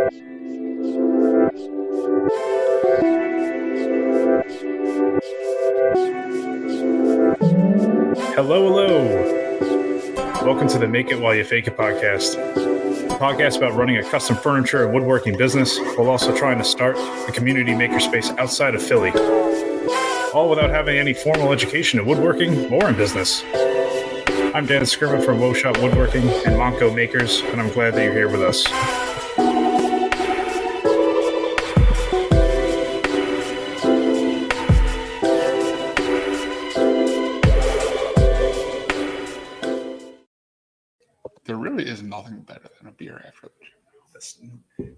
Hello. Welcome to the Make It While You Fake It podcast. A podcast about running a custom furniture and woodworking business while also trying to start a community makerspace outside of Philly. All without having any formal education in woodworking or in business. I'm Dan Scriven from Wo Shop Woodworking and MontCo Makers, and I'm glad that you're here with us. There really is nothing better than a beer after the gym.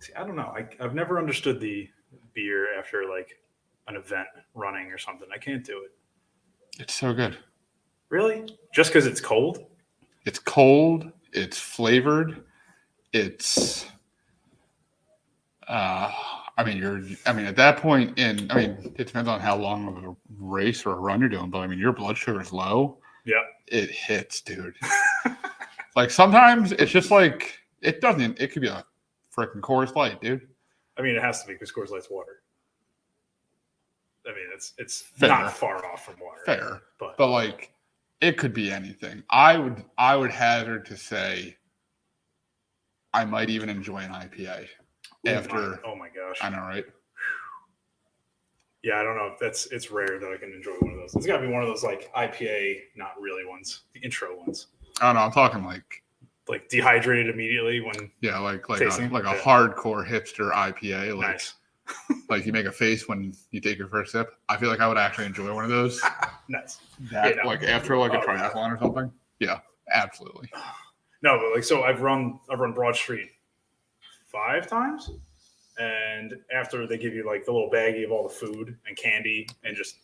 See, I don't know. I've never understood the beer after like an event running or something. I can't do it. It's so good. Really? Just because it's cold? It's cold. It's flavored. It's, at that point it depends on how long of a race or a run you're doing, but your blood sugar is low. Yeah. It hits, dude. Like sometimes it's just like, it could be a freaking Coors Light, dude. It has to be because Coors Light's water. It's fair. Not far off from water. Fair. But like, it could be anything. I would hazard to say I might even enjoy an IPA after. Oh my gosh. I know, right? Yeah, I don't know if it's rare that I can enjoy one of those. It's got to be one of those like IPA, not really ones, the intro ones. Oh no, I'm talking like dehydrated immediately when like a tasting. Hardcore hipster IPA. Like, nice. Like you make a face when you take your first sip. I feel like I would actually enjoy one of those. Nice. Like after a triathlon or something. Yeah, absolutely. No, but so I've run Broad Street 5 times, and after they give you like the little baggie of all the food and candy and just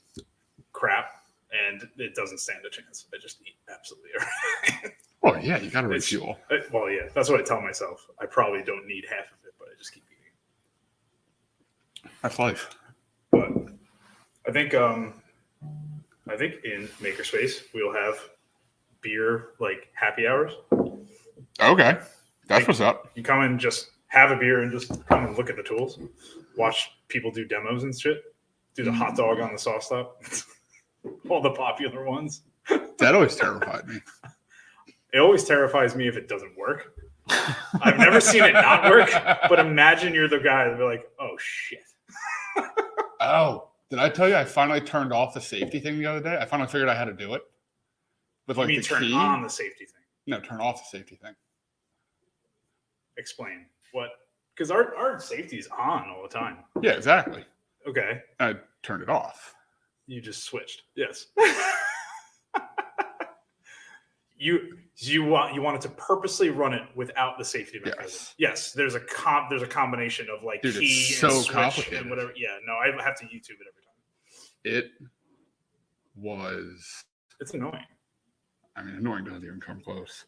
crap, and it doesn't stand a chance. I just eat absolutely everything. Well, yeah, you got to refuel. Well, yeah, that's what I tell myself. I probably don't need half of it, but I just keep eating. That's life. But I think in Makerspace we'll have beer like happy hours. Okay, that's what's up. You come and just have a beer and just come and look at the tools, watch people do demos and shit, do the hot dog on the saw stop, all the popular ones. That always terrified me. It always terrifies me if it doesn't work. I've never seen it not work, but imagine you're the guy that'd be like, oh shit. Oh, did I tell you I finally turned off the safety thing the other day? I finally figured out how to do it. With like the turn key. On the safety thing? No, turn off the safety thing. Explain what? Because our safety is on all the time. Yeah, exactly. Okay. I turned it off. You just switched. Yes. You wanted to purposely run it without the safety mechanism. Yes, there's a combination of like dude, key it's so and switch complicated and whatever. Yeah, no, I have to YouTube it every time. It was. It's annoying. Annoying doesn't even come close.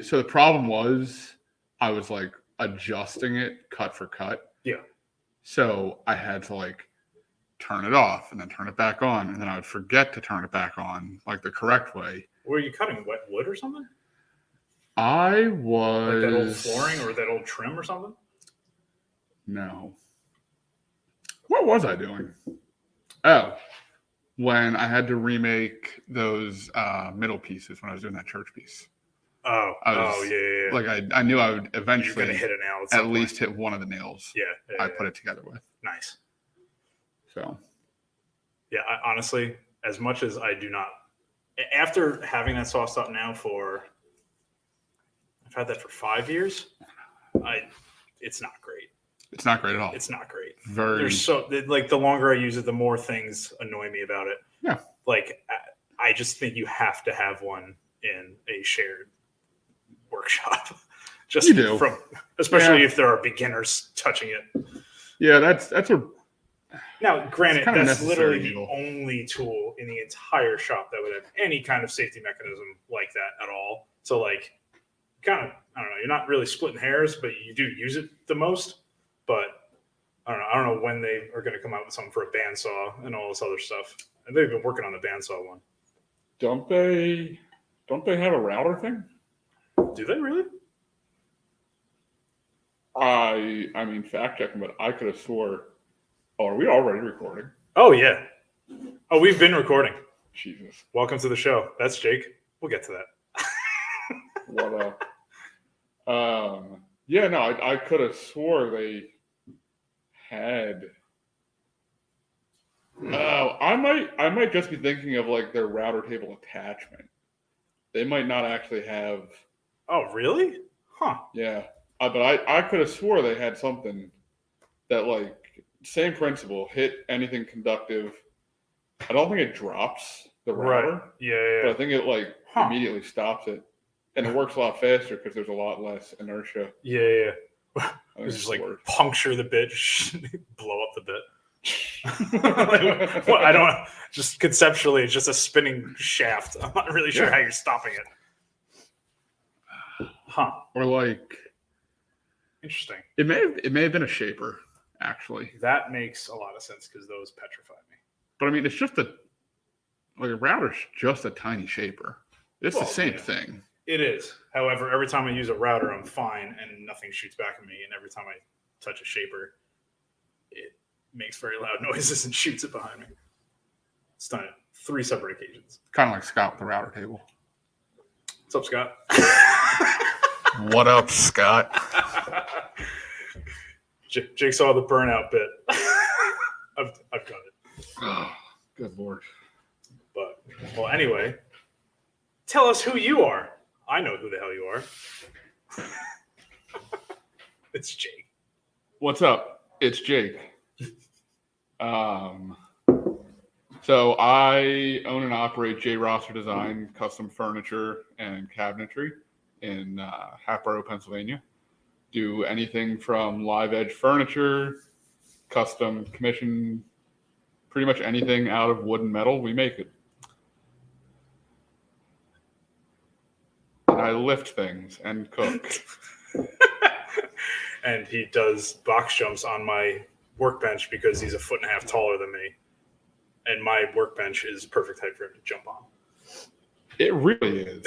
So the problem was I was like adjusting it cut for cut. Yeah. So I had to like turn it off and then turn it back on, and then I would forget to turn it back on like the correct way. Were you cutting wet wood or something? I was like that old flooring or that old trim or something? No. What was I doing? Oh, when I had to remake those middle pieces when I was doing that church piece. Yeah. Like I knew I would eventually hit a nail at least hit one of the nails. Yeah. I put it together with. Nice. So. Yeah, honestly, as much as I do not. After having that saw stop now I've had that for 5 years. It's not great. It's not great at all. It's not great. The longer I use it, the more things annoy me about it. Yeah. Like I just think you have to have one in a shared workshop. Just you do. Especially if there are beginners touching it. Yeah, that's a. Now, granted, that's literally the evil. only tool in the entire shop that would have any kind of safety mechanism like that at all. So, like, kind of, I don't know, you're not really splitting hairs, but you do use it the most. But I don't know when they are going to come out with something for a bandsaw and all this other stuff. And they've been working on the bandsaw one. Don't they have a router thing? Do they really? I mean, fact checking, but I could have swore. Oh, are we already recording? Oh, yeah. Oh, we've been recording. Jesus. Welcome to the show. That's Jake. We'll get to that. What yeah, no, I could have swore they had. Oh, I might just be thinking of like their router table attachment. They might not actually have. Oh, really? Huh. Yeah, but I could have swore they had something that like same principle, hit anything conductive. I don't think it drops the router, Right. Yeah. but I think it like immediately stops it, and it works a lot faster because there's a lot less inertia. Yeah. It's just like puncture the bit, blow up the bit. Like, well, I don't. Just conceptually, it's just a spinning shaft. I'm not really sure how you're stopping it. Huh? Or like, interesting. It may have been a shaper actually. That makes a lot of sense because those petrify me. But I mean, it's just a router's just a tiny shaper. It's the same thing. It is. However, every time I use a router, I'm fine and nothing shoots back at me. And every time I touch a shaper, it makes very loud noises and shoots it behind me. It's done it 3 separate occasions. Kind of like Scott with the router table. What's up, Scott? What up, Scott? Jake saw the burnout bit. I've got it. Oh, good Lord. But, well, anyway, tell us who you are. I know who the hell you are. It's Jake. What's up? It's Jake. So I own and operate J. Rosser Design custom furniture and cabinetry in Hatboro, Pennsylvania. Do anything from live edge furniture, custom commission, pretty much anything out of wood and metal, we make it. And I lift things and cook. And he does box jumps on my workbench because he's 1.5 feet taller than me. And my workbench is perfect height for him to jump on. It really is.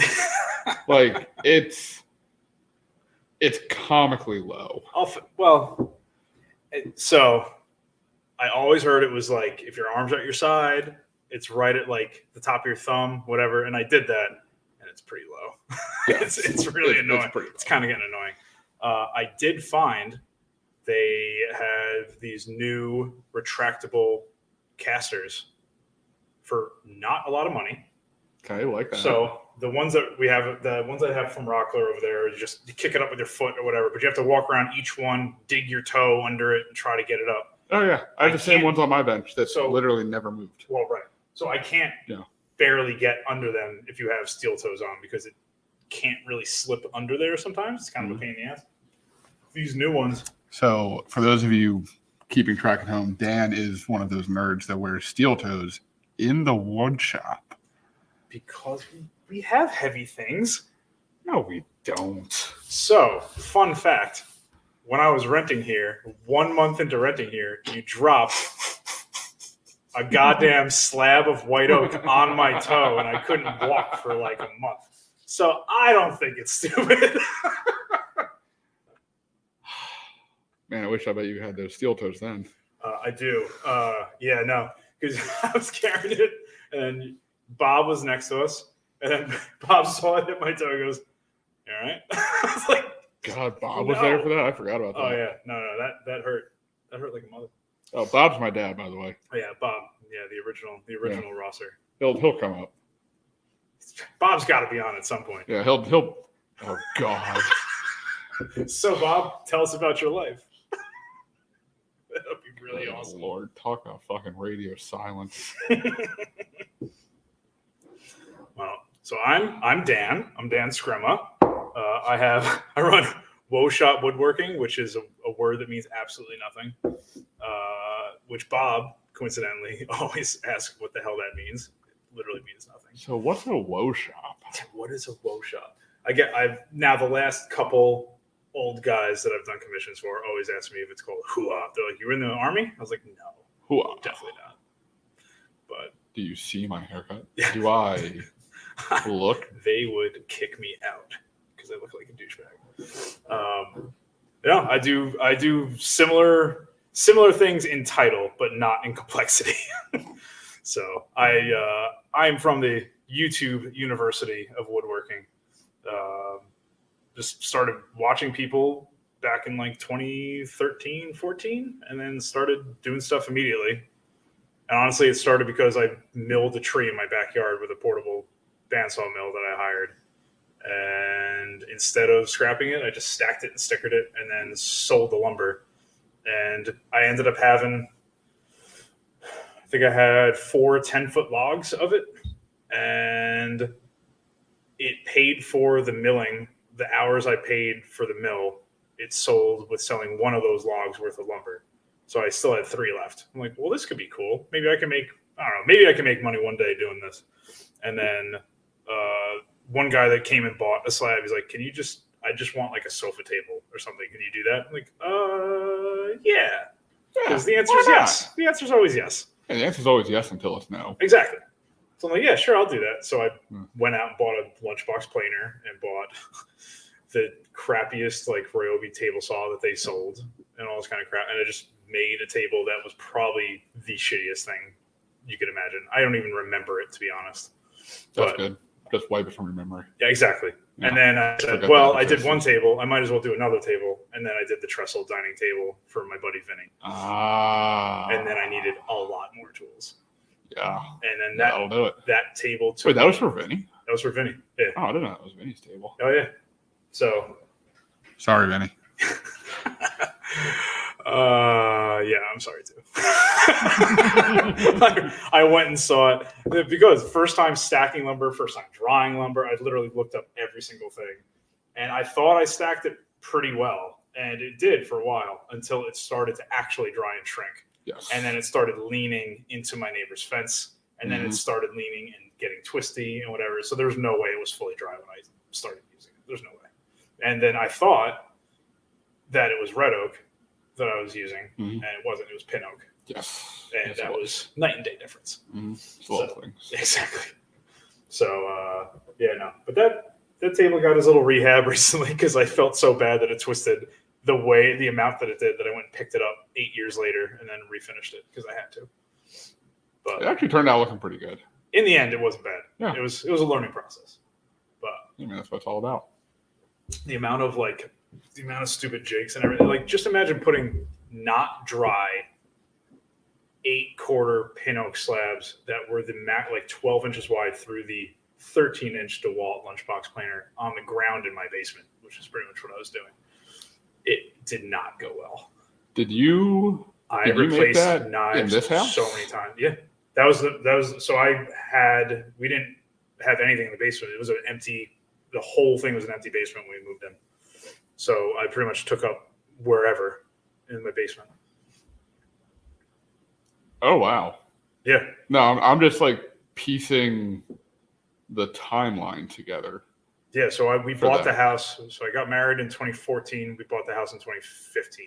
Like, it's comically low. So I always heard it was like, if your arms are at your side, it's right at like the top of your thumb, whatever. And I did that, and it's pretty low. Yeah. it's really annoying. It's kind of getting annoying. I did find they have these new retractable casters for not a lot of money. Okay, I like that. So the ones that we have, the ones I have from Rockler over there, is just you kick it up with your foot or whatever, but you have to walk around each one, dig your toe under it, and try to get it up. Oh yeah, I have the same ones on my bench that literally never moved. Well, right. So I can't barely get under them if you have steel toes on because it can't really slip under there sometimes. It's kind of a pain in the ass. These new ones. So for those of you keeping track at home, Dan is one of those nerds that wears steel toes in the wood shop. Because we have heavy things. No, we don't. So, fun fact. When I was renting here, 1 month into renting here, you dropped a goddamn slab of white oak on my toe, and I couldn't walk for like a month. So, I don't think it's stupid. Man, I wish I bet you had those steel toes then. I do. Yeah, no. Because I was carrying it, and Bob was next to us, and then Bob saw it hit my toe. He goes, "You all right?" I was like, God, Bob was there for that? I forgot about that. Oh, yeah. No, that hurt. That hurt like a mother. Oh, Bob's my dad, by the way. Oh, yeah, Bob. Yeah, the original Rosser. He'll come up. Bob's got to be on at some point. Yeah, he'll. Oh, God. So, Bob, tell us about your life. That would be really awesome. Lord, talk about fucking radio silence. Well, so I'm Dan. I'm Dan Screma. I run Woe Shop Woodworking, which is a word that means absolutely nothing. Which Bob, coincidentally, always asks what the hell that means. It literally means nothing. So what's a woe shop? What is a woe shop? I've now the last couple old guys that I've done commissions for always ask me if it's called hoo-ah. They're like, "You were in the army?" I was like, "No, hoo-ah, definitely not." But do you see my haircut? Do I look? They would kick me out because I look like a douchebag. Yeah, I do similar things in title, but not in complexity. So I'm from the YouTube University of Woodworking. Just started watching people back in like 2013, 14, and then started doing stuff immediately. And honestly, it started because I milled a tree in my backyard with a portable bandsaw mill that I hired. And instead of scrapping it, I just stacked it and stickered it and then sold the lumber. And I ended up having, I think I had 4 10-foot logs of it. And it paid for the milling, the hours I paid for the mill. It sold with selling one of those logs worth of lumber. So I still had 3 left. I'm like, well, this could be cool. Maybe I can make money one day doing this. And then one guy that came and bought a slab, he's like, I just want like a sofa table or something. Can you do that? I'm like, yeah. Because the answer is yes. The answer is always yes. And the answer is always yes until it's no. Exactly. So I'm like, yeah, sure, I'll do that. So I went out and bought a lunchbox planer and bought the crappiest like Ryobi table saw that they sold and all this kind of crap. And I just made a table that was probably the shittiest thing you could imagine. I don't even remember it, to be honest. That's good. Just wipe it from your memory. Yeah, exactly. Yeah. And then I said, well, I did one table. I might as well do another table. And then I did the trestle dining table for my buddy Vinny. And then I needed a lot more tools. Yeah. And then that'll do it. That table took. Wait, that was for Vinny? That was for Vinny. Yeah. Oh, I didn't know that was Vinny's table. Oh, yeah. So. Sorry, Vinny. Yeah, I'm sorry too. I went and saw it because first time stacking lumber, first time drying lumber. I literally looked up every single thing, and I thought I stacked it pretty well, and it did for a while until it started to actually dry and shrink. Yes. And then it started leaning into my neighbor's fence, and then it started leaning and getting twisty and whatever. So there was no way it was fully dry when I started using it. There's no way. And then I thought that it was red oak that I was using, and it wasn't. It was pin oak. Yes. And that was night and day difference. Things. Exactly. So, yeah, no. But that table got his little rehab recently because I felt so bad that it twisted the amount that it did that I went and picked it up 8 years later and then refinished it because I had to. But it actually turned out looking pretty good. In the end, it wasn't bad. Yeah. It was a learning process. But I mean, that's what it's all about. The amount of stupid jigs and everything. Like, just imagine putting not dry 8-quarter pin oak slabs that were like 12 inches wide through the 13-inch DeWalt lunchbox planer on the ground in my basement, which is pretty much what I was doing. It did not go well. I replaced knives in this house so many times. Yeah, we didn't have anything in the basement. It was the whole thing was an empty basement when we moved in. So I pretty much took up wherever in my basement. Oh, wow. Yeah. No, I'm just like piecing the timeline together. Yeah, so we bought the house. So I got married in 2014. We bought the house in 2015.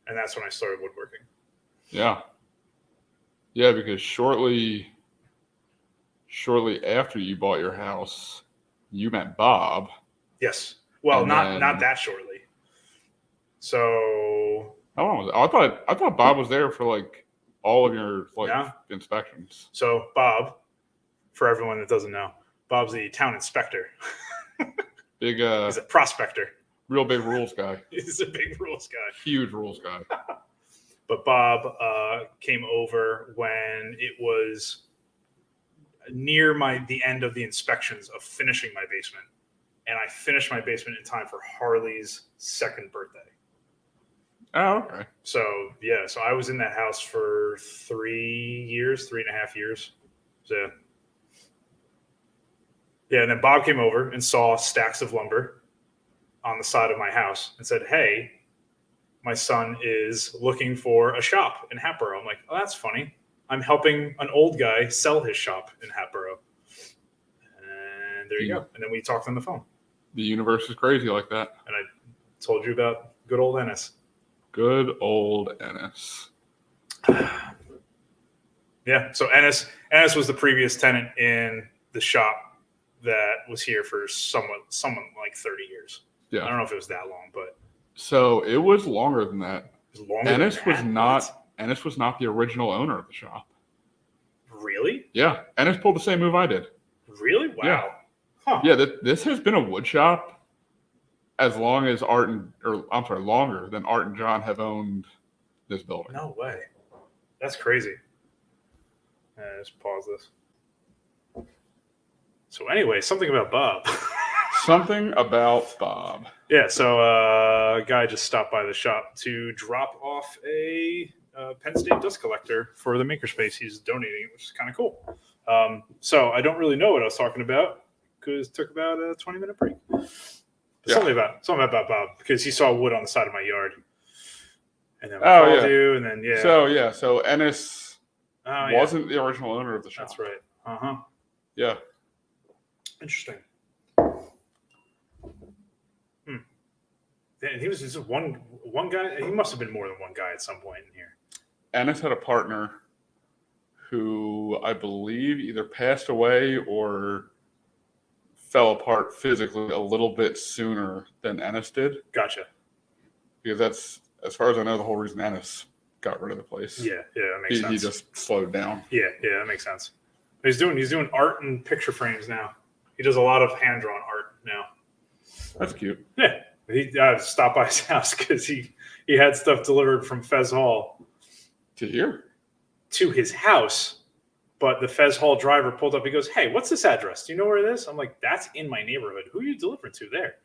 And that's when I started woodworking. Yeah. Yeah, because shortly after you bought your house, you met Bob. Yes. Well, not that shortly. So how long was it? I thought Bob was there for like all of your inspections. So Bob, for everyone that doesn't know, Bob's the town inspector. Big he's a prospector. Real big rules guy. He's a big rules guy. Huge rules guy. But Bob came over when it was near the end of the inspections of finishing my basement. And I finished my basement in time for Harley's 2nd birthday. Oh, okay. So, yeah. So I was in that house for 3.5 years. So, yeah. And then Bob came over and saw stacks of lumber on the side of my house and said, hey, my son is looking for a shop in Hatboro. I'm like, oh, that's funny. I'm helping an old guy sell his shop in Hatboro. And there you go. And then we talked on the phone. The universe is crazy like that. And I told you about good old Ennis. Good old Ennis. Yeah. So Ennis was the previous tenant in the shop that was here for someone like 30 years. Yeah. I don't know if it was that long, but So it was longer than that. Ennis was not. What? Ennis was not the original owner of the shop. Really? Yeah, Ennis pulled the same move I did. Really? Wow. Yeah. Huh. Yeah, this has been a wood shop as long as longer than Art and John have owned this building. No way. That's crazy. Just pause this. So anyway, something about Bob. Something about Bob. Yeah, so a guy just stopped by the shop to drop off a Penn State dust collector for the makerspace. He's donating, which is kind of cool. So I don't really know what I was talking about because it took about a 20-minute break. Something about Bob because he saw wood on the side of my yard, and then we called you, and then So Ennis wasn't the original owner of the shop. That's right. Yeah. Interesting. He was just one guy. He must have been more than one guy at some point in here. Ennis had a partner who I believe either passed away or fell apart physically a little bit sooner than Ennis did. Gotcha. Because that's, as far as I know, the whole reason Ennis got rid of the place. Yeah, that makes sense. He just slowed down. Yeah, that makes sense. He's doing art and picture frames now. He does a lot of hand-drawn art now. That's cute. Yeah. He stopped by his house because he had stuff delivered from Fez Hall to here to his house, but the Fez Hall driver pulled up. He goes, "Hey, what's this address? Do you know where it is?" I'm like, "That's in my neighborhood. Who are you delivering to there?"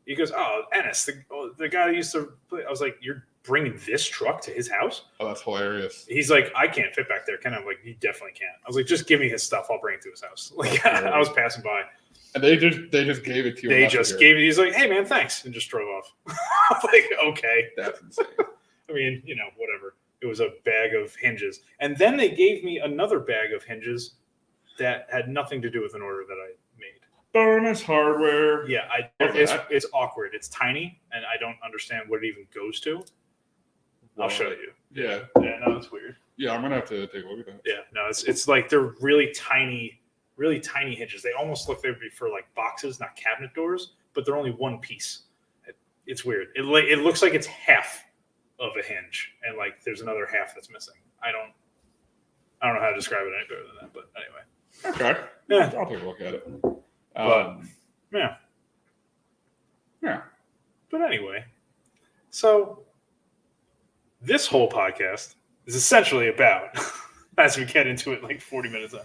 He goes, "Oh, Ennis, the guy that used to play." I was like, "You're bringing this truck to his house?" Oh, that's hilarious. He's like, "I can't fit back there." Can I? I'm like, "You definitely can't." I was like, "Just give me his stuff. I'll bring it to his house." Like, I was passing by. And they just gave it to you. They just gave it. He's like, "Hey, man, thanks," and just drove off. I was like, "Okay." That's insane. I mean, whatever. It was a bag of hinges. And then they gave me another bag of hinges that had nothing to do with an order that I made. Bonus hardware. Yeah, it's awkward. It's tiny, and I don't understand what it even goes to. I'll show you. Yeah. Yeah, no, it's weird. Yeah, I'm going to have to take a look at that. Yeah, no, it's like they're really tiny hinges. They almost look they'd be for like boxes, not cabinet doors, but they're only one piece. It's weird. It looks like it's half of a hinge, and like there's another half that's missing. I don't know how to describe it any better than that, but anyway. Okay. Yeah, I'll take a look at it. But yeah. But anyway, so this whole podcast is essentially about, as we get into it, like 40 minutes in.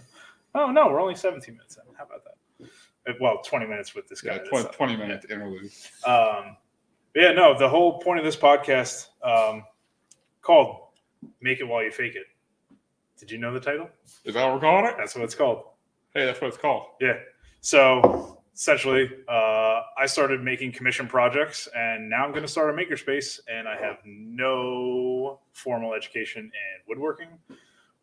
Oh no, we're only 17 minutes in. How about that? Well, 20 minutes with this guy. Yeah, 20 minute interlude. Yeah, no, the whole point of this podcast called Make It While You Fake It. Did you know the title? Is that what we're calling it? That's what it's called. Hey, that's what it's called. Yeah. So essentially, I started making commission projects, and now I'm going to start a makerspace, and I have no formal education in woodworking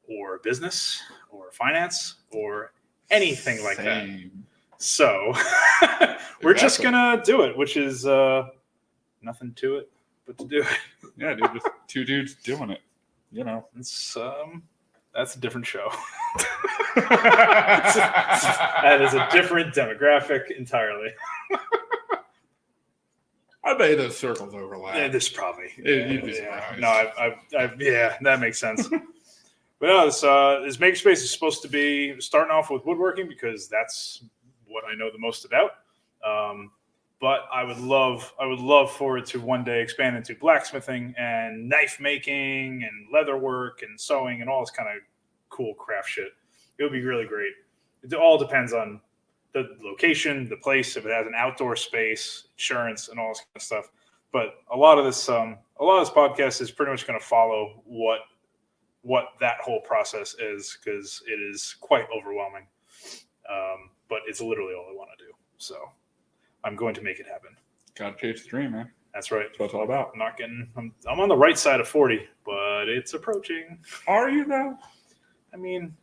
or business or finance or anything like that. So we're just going to do it, which is nothing to it but to do it. Yeah, dude, just two dudes doing it. It's that's a different show. That is a different demographic entirely. I bet those circles overlap. Yeah, this probably. You'd be surprised. No, yeah, that makes sense. But no, this makerspace is supposed to be starting off with woodworking because that's what I know the most about. But I would love for it to one day expand into blacksmithing and knife making and leather work and sewing and all this kind of cool craft shit. It would be really great. It all depends on the location, the place, if it has an outdoor space, insurance, and all this kind of stuff. But a lot of this podcast is pretty much going to follow what that whole process is because it is quite overwhelming. But it's literally all I want to do. So I'm going to make it happen. Gotta chase the dream, man. That's right. That's what it's all about. I'm on the right side of 40, but it's approaching. Are you though? I mean,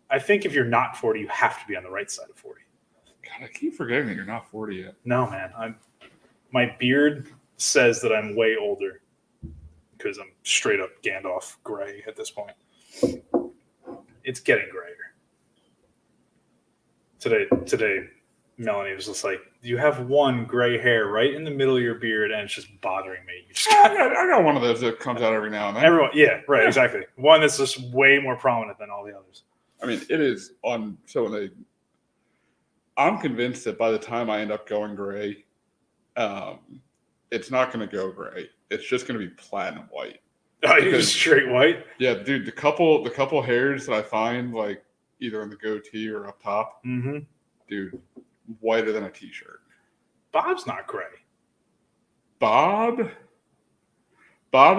I think if you're not 40, you have to be on the right side of 40. God, I keep forgetting that you're not 40 yet. No, man. My beard says that I'm way older because I'm straight up Gandalf gray at this point. It's getting grayer. Today, Melanie was just like, you have one gray hair right in the middle of your beard, and it's just bothering me. I got one of those that comes out every now and then. Everyone, yeah, right, exactly. One that's just way more prominent than all the others. I mean, it is on. So I'm convinced that by the time I end up going gray, it's not going to go gray. It's just going to be platinum white. Oh, you're just straight white? Yeah, dude. The couple hairs that I find, like either in the goatee or up top, dude, whiter than a t-shirt. Bob's not gray. Bob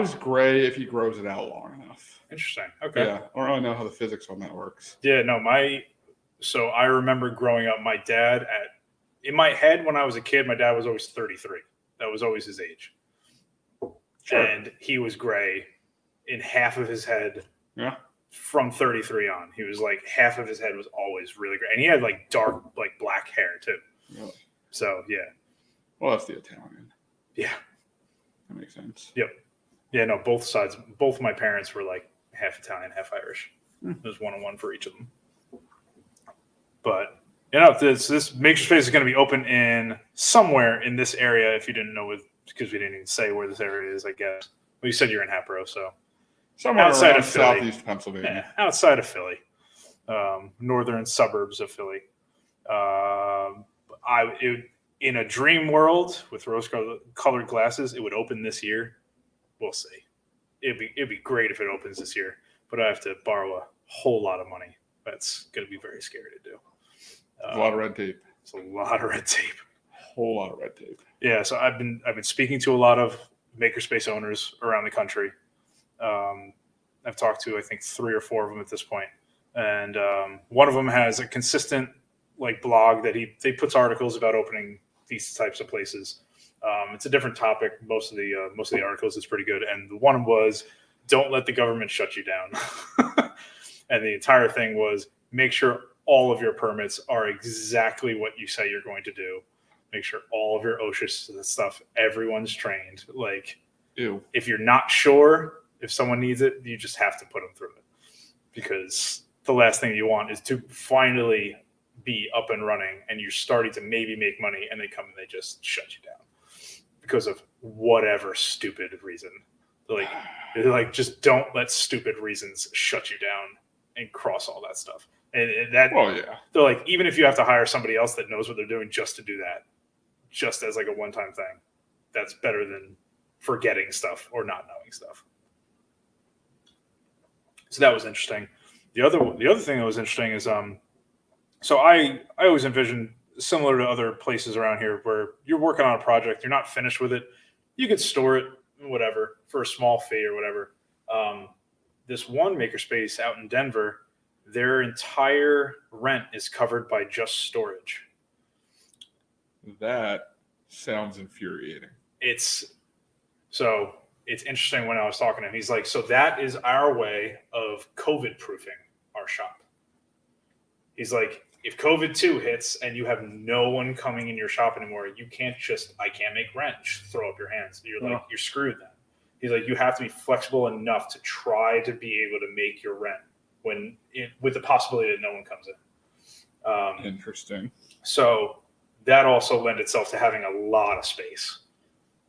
is gray if he grows it out long enough. Interesting. Okay. Yeah, I don't really know how the physics on that works. Yeah, no, so I remember growing up, my dad in my head when I was a kid, my dad was always 33. That was always his age. Sure. And he was gray in half of his head. Yeah. From 33 on. He was like, half of his head was always really gray. And he had like dark, like black hair too. Really? So, yeah. Well, that's the Italian. Yeah. That makes sense. Yep. Yeah, no, both of my parents were like half Italian, half Irish. There's 1-on-1 for each of them. But, this makerspace is going to be open in somewhere in this area, if you didn't know, because we didn't even say where this area is, I guess. Well, you said you're in Hatboro, so. Somewhere outside of Philly. Southeast Pennsylvania. Yeah, outside of Philly. Northern suburbs of Philly. In a dream world with rose-colored glasses, it would open this year. We'll see. It'd be great if it opens this year, but I have to borrow a whole lot of money. That's going to be very scary to do. A lot of red tape. It's a lot of red tape. A whole lot of red tape. Yeah, so I've been speaking to a lot of makerspace owners around the country. I've talked to, I think, 3 or 4 of them at this point. And one of them has a consistent like blog that he puts articles about opening these types of places. It's a different topic. Most of the articles is pretty good. And one was, don't let the government shut you down. And the entire thing was, make sure all of your permits are exactly what you say you're going to do. Make sure all of your OSHA stuff, everyone's trained. Like, ew. If you're not sure, if someone needs it, you just have to put them through it. Because the last thing you want is to finally be up and running and you're starting to maybe make money and they come and they just shut you down because of whatever stupid reason. They're like, just don't let stupid reasons shut you down and cross all that stuff. And that, well, yeah. They're like, even if you have to hire somebody else that knows what they're doing just to do that, just as like a one-time thing, that's better than forgetting stuff or not knowing stuff. So that was interesting. The other thing that was interesting is, so I always envision, similar to other places around here, where you're working on a project, you're not finished with it, you could store it, whatever, for a small fee or whatever. This one makerspace out in Denver, their entire rent is covered by just storage. That sounds infuriating. It's interesting when I was talking to him. He's like, so that is our way of COVID proofing our shop. He's like, if COVID-2 hits and you have no one coming in your shop anymore, I can't make rent. Just throw up your hands. You're screwed then. He's like, you have to be flexible enough to try to be able to make your rent with the possibility that no one comes in. Interesting. So that also lent itself to having a lot of space.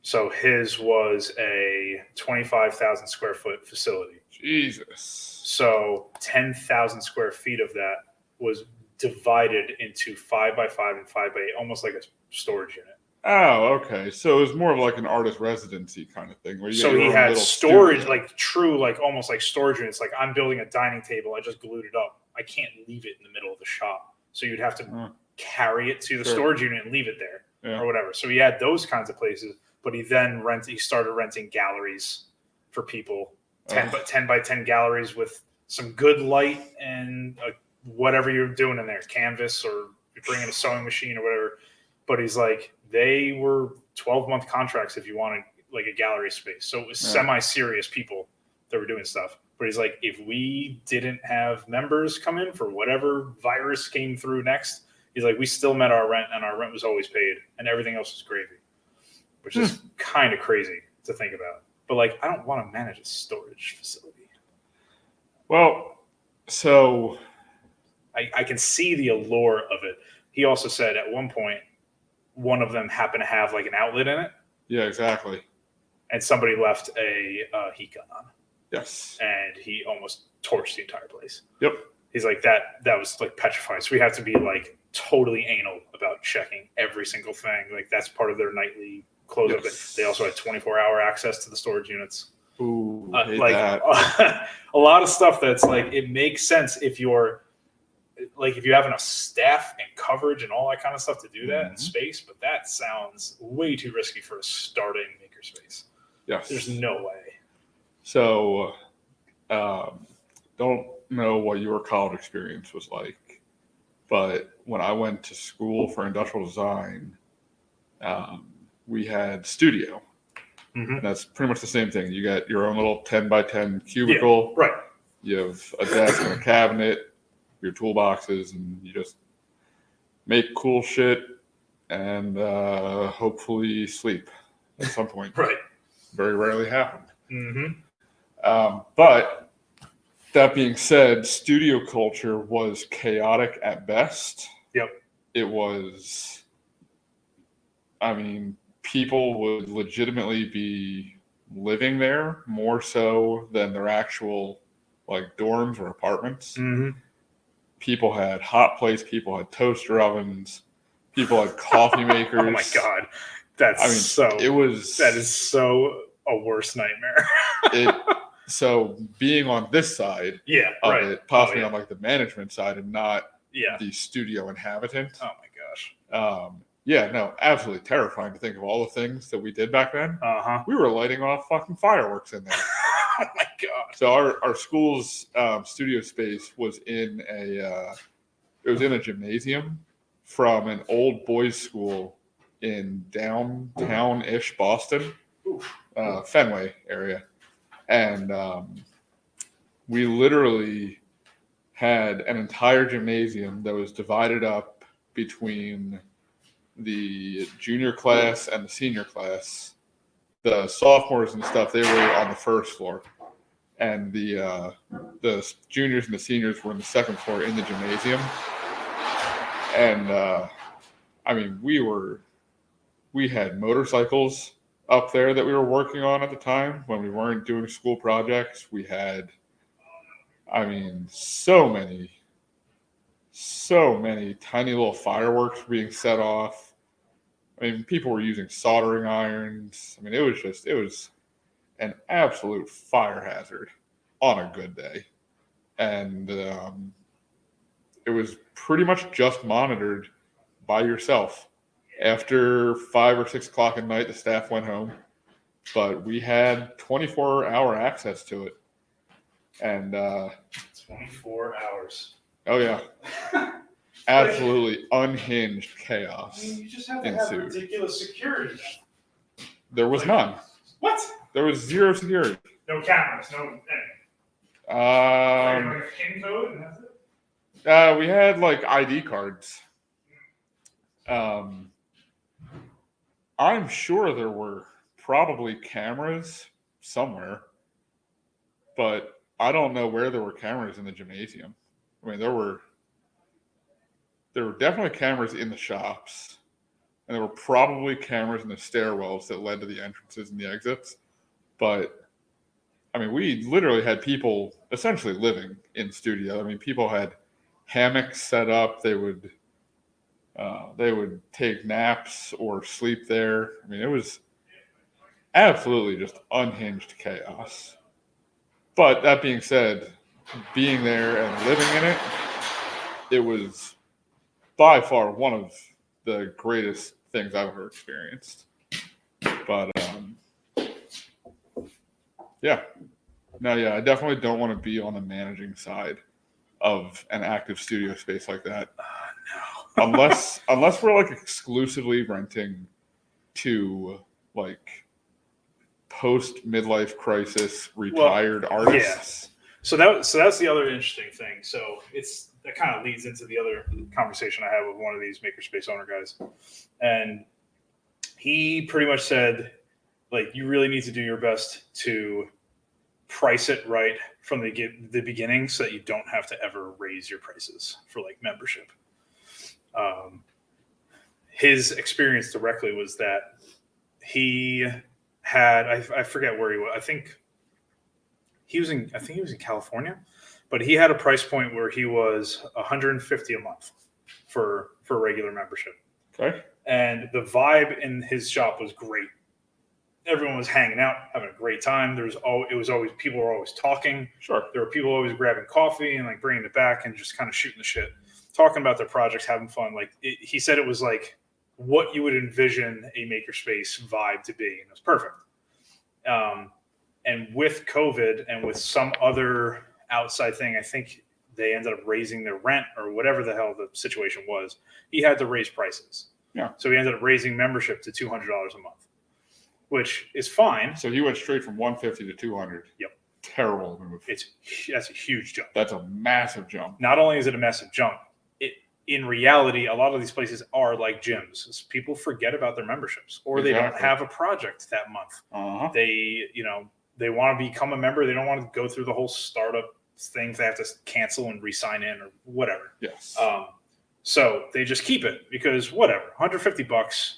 So his was a 25,000 square foot facility. Jesus. So 10,000 square feet of that was divided into 5x5 and 5x8, almost like a storage unit. Oh, okay. So it was more of like an artist residency kind of thing. So he had storage, like true, like almost like storage units. Like, I'm building a dining table. I just glued it up. I can't leave it in the middle of the shop. So you'd have to carry it to the storage unit and leave it there or whatever. So he had those kinds of places, but he started renting galleries for people, 10 by 10 galleries with some good light and whatever you're doing in there, canvas, or you're bringing a sewing machine or whatever. But he's like, they were 12-month contracts if you wanted like a gallery space. So it was semi-serious people that were doing stuff. But he's like, if we didn't have members come in for whatever virus came through next, he's like, we still met our rent, and our rent was always paid, and everything else was gravy, which is kind of crazy to think about. But like, I don't want to manage a storage facility. Well, so I can see the allure of it, he also said at one point, one of them happened to have like an outlet in it. Yeah, exactly. And somebody left a heat gun on. Yes. And he almost torched the entire place. Yep. He's like, that was like petrifying. So we have to be like totally anal about checking every single thing. Like that's part of their nightly close-up. Yes. They also had 24-hour access to the storage units. Ooh, like a lot of stuff that's like, it makes sense if you're like, if you have enough staff and coverage and all that kind of stuff to do that in space, but that sounds way too risky for a starting makerspace. Yes. There's no way. So, don't know what your college experience was like, but when I went to school for industrial design, we had studio. Mm-hmm. And that's pretty much the same thing. You got your own little 10 by 10 cubicle. Yeah, right. You have a desk and a cabinet, your toolboxes, and you just make cool shit and hopefully sleep at some point. Right. Very rarely happened. Mm-hmm. But that being said, studio culture was chaotic at best. Yep. It was, I mean, people would legitimately be living there more so than their actual like dorms or apartments. Mm-hmm. People had hot plates, people had toaster ovens, people had coffee makers. Oh my God. That is so a worst nightmare. So being on this side of it, possibly on like the management side and not the studio inhabitant. Oh my gosh. Yeah, no, absolutely terrifying to think of all the things that we did back then. Uh-huh. We were lighting off fucking fireworks in there. Oh my God. So our school's studio space was in a gymnasium from an old boys' school in downtown-ish Boston, Fenway area. And we literally had an entire gymnasium that was divided up between the junior class and the senior class. The sophomores and stuff, they were on the first floor. And the juniors and the seniors were on the second floor in the gymnasium. And I mean, we had motorcycles up there that we were working on at the time when we weren't doing school projects. We had, I mean, so many tiny little fireworks being set off. I mean, people were using soldering irons. I mean, it was an absolute fire hazard on a good day. And it was pretty much just monitored by yourself. After 5 or 6 o'clock at night, the staff went home, but we had 24-hour access to it. And 24 hours. Oh yeah. Absolutely unhinged chaos. I mean, you just have to have ridiculous security. There was none. What? There was zero security. No cameras, no anything. Like a PIN code and that's it? We had like ID cards. I'm sure there were probably cameras somewhere, but I don't know where there were cameras in the gymnasium. I mean, there were definitely cameras in the shops, and there were probably cameras in the stairwells that led to the entrances and the exits. But I mean, we literally had people essentially living in studio. I mean, people had hammocks set up. They would take naps or sleep there. I mean, it was absolutely just unhinged chaos. But that being said, being there and living in it, it was by far one of the greatest things I've ever experienced. But I definitely don't want to be on the managing side of an active studio space like that. No. unless we're like exclusively renting to like post midlife crisis retired artists. Yeah. So that's the other interesting thing. So that kind of leads into the other conversation I had with one of these makerspace owner guys, and he pretty much said, like, you really need to do your best to price it right from the beginning, so that you don't have to ever raise your prices for like membership. His experience directly was that he had, I forget where he was. I think he was in California, but he had a price point where he was $150 a month for regular membership. Okay. And the vibe in his shop was great. Everyone was hanging out, having a great time. People were always talking. Sure. There were people always grabbing coffee and like bringing it back and just kind of shooting the shit, talking about their projects, having fun. He said it was like what you would envision a makerspace vibe to be, and it was perfect. And with COVID and with some other outside thing, I think they ended up raising their rent or whatever the hell the situation was. He had to raise prices. Yeah. So he ended up raising membership to $200 a month, which is fine. So he went straight from 150 to 200. Yep. Terrible move. That's a huge jump. That's a massive jump. Not only is it a massive jump, in reality, a lot of these places are like gyms. People forget about their memberships, or they don't have a project that month. Uh-huh. They want to become a member. They don't want to go through the whole startup thing. They have to cancel and re-sign in or whatever. Yes. So they just keep it because whatever, $150.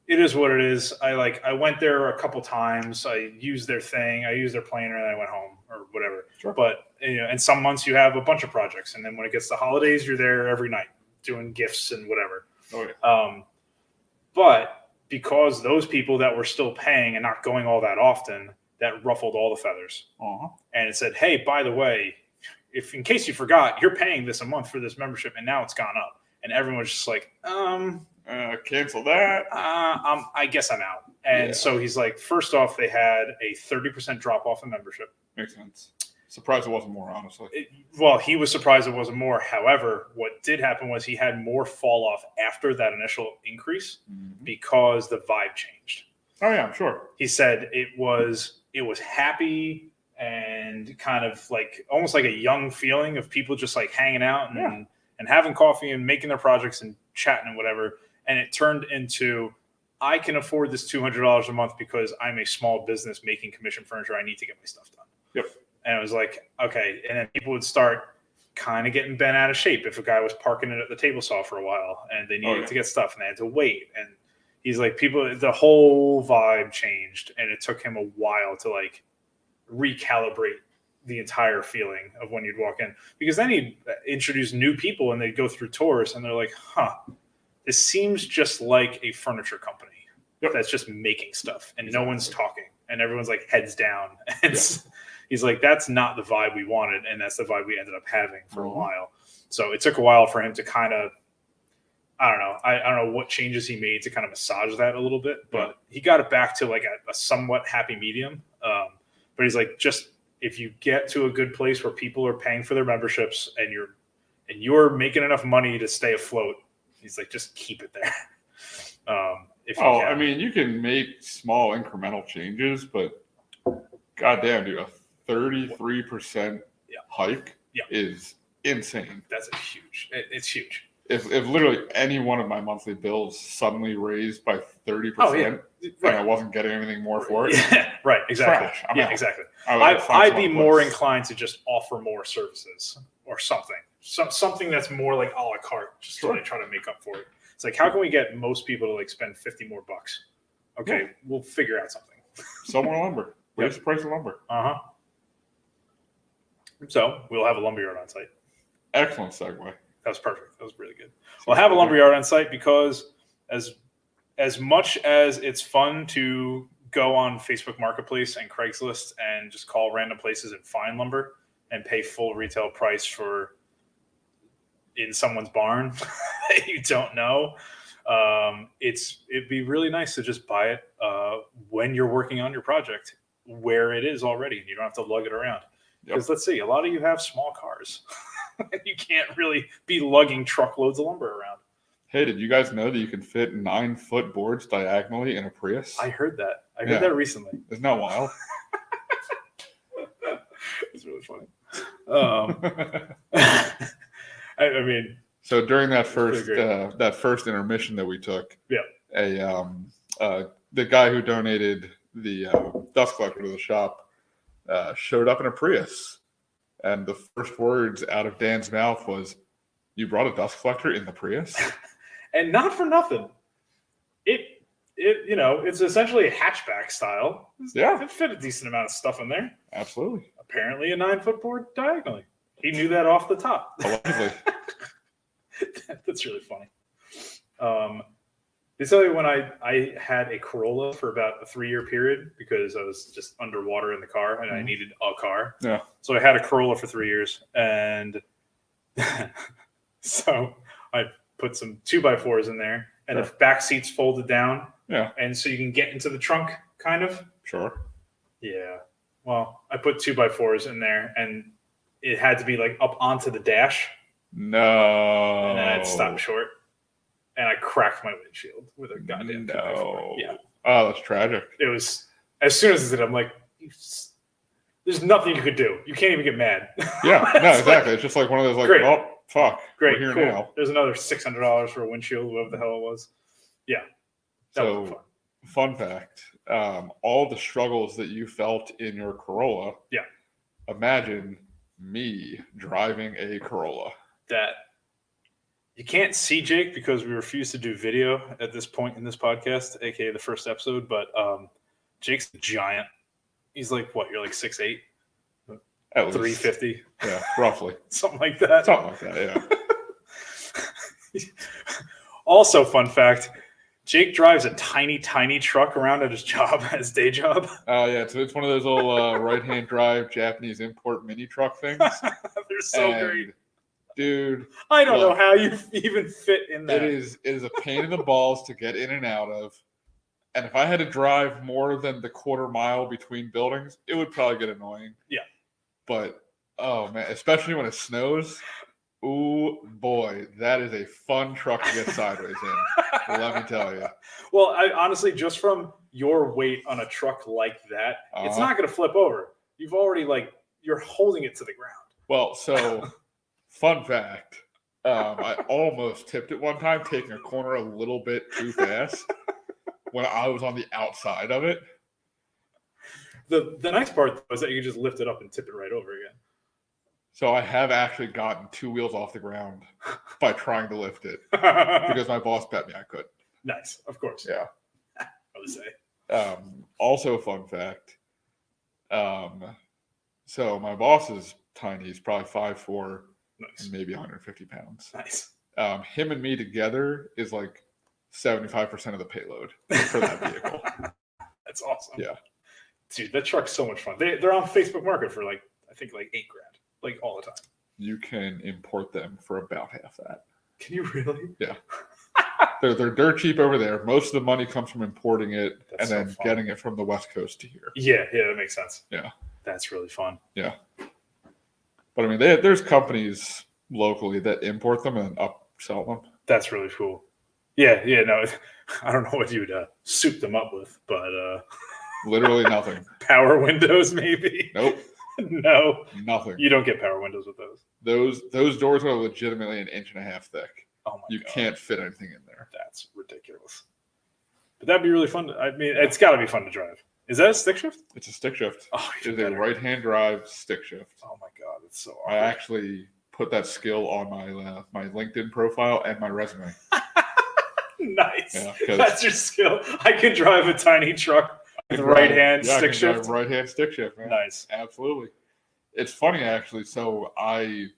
It is what it is. I went there a couple times. I used their thing. I used their planner, and I went home or whatever. Sure. But and some months you have a bunch of projects, and then when it gets to holidays, you're there every night doing gifts and whatever. Oh yeah. But because those people that were still paying and not going all that often, that ruffled all the feathers. Uh-huh. And it said, hey, by the way, if in case you forgot, you're paying this a month for this membership, and now it's gone up. And everyone was just like, cancel that. I guess I'm out. And so he's like, first off, they had a 30% drop off in membership. Makes sense. Surprised it wasn't more, honestly. He was surprised it wasn't more. However, what did happen was he had more fall off after that initial increase because the vibe changed. Oh yeah, I'm sure. He said it was happy and kind of like almost like a young feeling of people just like hanging out and having coffee and making their projects and chatting and whatever. And it turned into, I can afford this $200 a month because I'm a small business making commission furniture. I need to get my stuff done. Yep. And it was like, okay. And then people would start kind of getting bent out of shape if a guy was parking it at the table saw for a while and they needed to get stuff and they had to wait. And he's like, the whole vibe changed, and it took him a while to like recalibrate the entire feeling of when you'd walk in, because then he'd introduce new people and they'd go through tours and they're like, this seems just like a furniture company that's just making stuff and no one's talking and everyone's like heads down. And he's like, that's not the vibe we wanted. And that's the vibe we ended up having for a while. So it took a while for him to kind of, I don't know. I don't know what changes he made to kind of massage that a little bit, but he got it back to like a somewhat happy medium. But he's like, just if you get to a good place where people are paying for their memberships and you're making enough money to stay afloat, he's like, just keep it there. I mean, you can make small incremental changes, but goddamn, dude, a 33% hike is insane. It's huge. If literally any one of my monthly bills suddenly raised by 30%, and I wasn't getting anything more for it, right, exactly. Trash. Exactly. I'd be more inclined to just offer more services or something. Something that's more like a la carte, just to try to make up for it. It's like, how can we get most people to like spend $50 more? Okay, we'll figure out something. Sell more lumber. Raise the price of lumber. So we'll have a lumberyard on site. Excellent segue. That was perfect. That was really good. We'll have a lumberyard on site because as much as it's fun to go on Facebook Marketplace and Craigslist and just call random places and find lumber and pay full retail price for in someone's barn that you don't know, it'd be really nice to just buy it when you're working on your project where it is already and you don't have to lug it around. Because let's see, a lot of you have small cars. You can't really be lugging truckloads of lumber around. Hey, did you guys know that you can fit 9-foot boards diagonally in a Prius? I heard that. I heard that recently. Isn't that wild? It's really funny. I mean, so during that first intermission that we took, the guy who donated the dust collector to the shop showed up in a Prius, and the first words out of Dan's mouth was, You brought a dust collector in the Prius? And not for nothing. It's essentially a hatchback style. Yeah. It fit a decent amount of stuff in there. Absolutely. Apparently a 9-foot board diagonally. He knew that off the top. Allegedly. That's really funny. They tell you when I had a Corolla for about a 3-year period because I was just underwater in the car and I needed a car. Yeah. So I had a Corolla for 3 years, and so I put some 2x4s in there, and the back seats folded down. Yeah. And so you can get into the trunk, kind of. Sure. Yeah. Well, I put 2x4s in there, and it had to be like up onto the dash. No. And then I'd stop short. And I cracked my windshield with a goddamn 2x4. Yeah. Oh, that's tragic. It was, as soon as I did, I'm like, there's nothing you could do. You can't even get mad. Yeah, no, exactly. It's just like one of those, like, great. Oh, fuck. Great, we're here cool. now. There's another $600 for a windshield, whatever the hell it was. Yeah. That was fun fact, all the struggles that you felt in your Corolla. Yeah. Imagine me driving a Corolla. That you can't see Jake because we refuse to do video at this point in this podcast, aka the first episode. But Jake's a giant. He's like, what? You're like 6'8", at least 350. Yeah, roughly. Something like that. Yeah. Also, fun fact. Jake drives a tiny, tiny truck around at his job, at his day job. Oh, yeah. So it's one of those old right-hand drive Japanese import mini truck things. They're so great. Dude. I don't know how you even fit in that. It is a pain in the balls to get in and out of. And if I had to drive more than the quarter mile between buildings, it would probably get annoying. Yeah. But, oh, man, especially when it snows. Ooh, boy, that is a fun truck to get sideways in. Let me tell you. Well, I honestly, just from your weight on a truck like that, it's not going to flip over. You've already, you're holding it to the ground. Well, so, fun fact. I almost tipped it one time, taking a corner a little bit too fast when I was on the outside of it. The nice part was that you could just lift it up and tip it right over again. So I have actually gotten 2 wheels off the ground by trying to lift it because my boss bet me I could. Nice, of course. Yeah. I would say. Also, fun fact. So my boss is tiny. He's probably 5'4", and maybe 150 pounds. Nice. Him and me together is like 75% of the payload for that vehicle. That's awesome. Yeah. Dude, that truck's so much fun. They're on Facebook Market for I think $8,000. All the time. You can import them for about half that. Can you really? Yeah. They're dirt cheap over there. Most of the money comes from importing it and then getting it from the West Coast to here. Yeah, that makes sense. Yeah. That's really fun. Yeah. But I mean, there's companies locally that import them and upsell them. That's really cool. Yeah, no, I don't know what you'd soup them up with, but literally nothing. Power windows, maybe. Nope. No, nothing. You don't get power windows with those. Those doors are legitimately 1.5 inches thick. Oh my God. You can't fit anything in there. That's ridiculous. But that'd be really fun. It's got to be fun to drive. Is that a stick shift? It's a stick shift. Oh, it's a right-hand drive stick shift. Oh my God, it's so awkward. I actually put that skill on my LinkedIn profile and my resume. Nice. Yeah, that's your skill. I can drive a tiny truck. With right-hand stick shift? Right-hand stick shift, man. Nice. Absolutely. It's funny, actually. So the